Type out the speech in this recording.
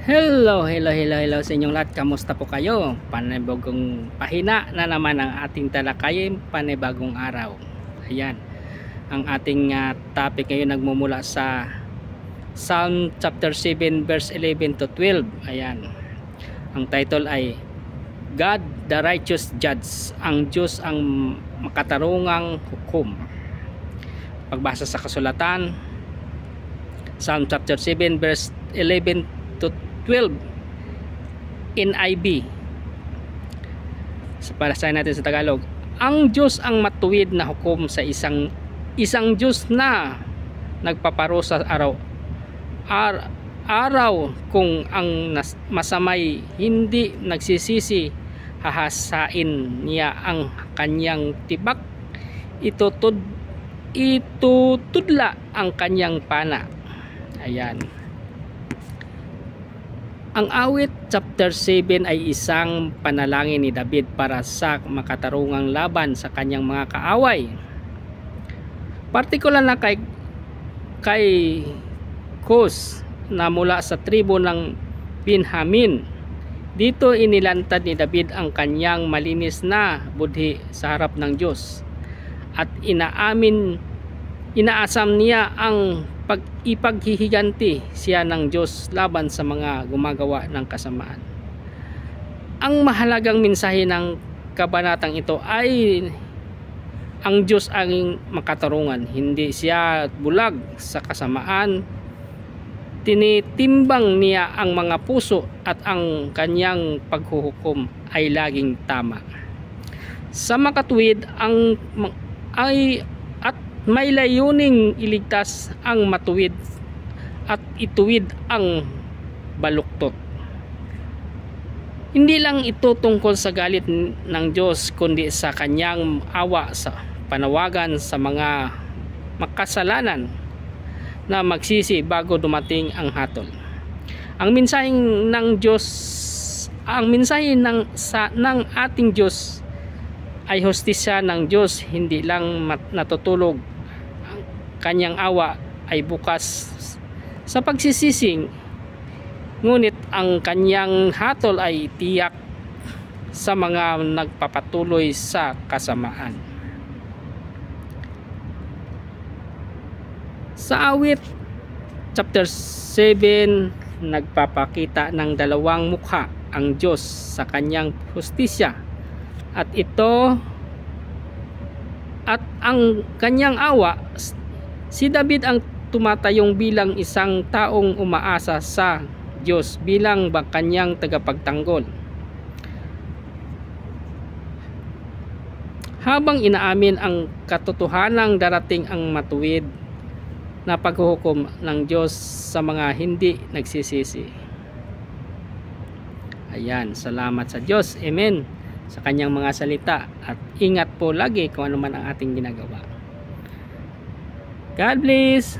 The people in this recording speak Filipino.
Hello sa inyong lahat. Kamusta po kayo? Panibagong pahina na naman ang ating talakayin, panibagong araw. Ayan, ang ating topic ngayon nagmumula sa Psalm chapter 7 verse 11 to 12. Ayan, ang title ay God the Righteous Judge, ang Diyos ang makatarungang hukom. Pagbasa sa kasulatan, Psalm chapter 7 verse 11 to 12 NIV. Palasahin natin sa Tagalog. Ang Diyos ang matuwid na hukom sa isang Diyos na nagpaparusa araw kung ang masamay hindi nagsisisi, hahasain niya ang kanyang tibak, itutudla ang kanyang pana. Ayan. Ang awit chapter 7 ay isang panalangin ni David para sa makatarungang laban sa kanyang mga kaaway. Partikular na kay Cus na mula sa tribo ng Benjamin. Dito inilantad ni David ang kanyang malinis na budhi sa harap ng Diyos at inaasam niya ang ipaghihiganti siya ng Diyos laban sa mga gumagawa ng kasamaan. Ang mahalagang mensahe ng kabanatang ito ay ang Diyos ang makatarungan, hindi siya bulag sa kasamaan. Tinitimbang niya ang mga puso at ang kanyang paghuhukom ay laging tama. Sa makatuwid may layuning iligtas ang matuwid at ituwid ang baluktot. Hindi lang ito tungkol sa galit ng Diyos, kundi sa kanyang awa sa panawagan sa mga makasalanan na magsisi bago dumating ang hatol. Ang mensahe ng Diyos, ng ating Diyos ay hustisya ng Diyos, hindi lang natutulog. Ang kanyang awa ay bukas sa pagsisising, ngunit ang kanyang hatol ay tiyak sa mga nagpapatuloy sa kasamaan. Sa awit chapter 7, nagpapakita ng dalawang mukha ang Diyos sa kanyang hustisya at ang kanyang awa. Si David ang tumatayong bilang isang taong umaasa sa Diyos bilang kanyang tagapagtanggol. Habang inaamin ang katotohanang darating ang matuwid na paghuhukom ng Diyos sa mga hindi nagsisisi. Ayan, salamat sa Diyos. Amen. Sa kanyang mga salita, at ingat po lagi kung ano man ang ating ginagawa. God bless.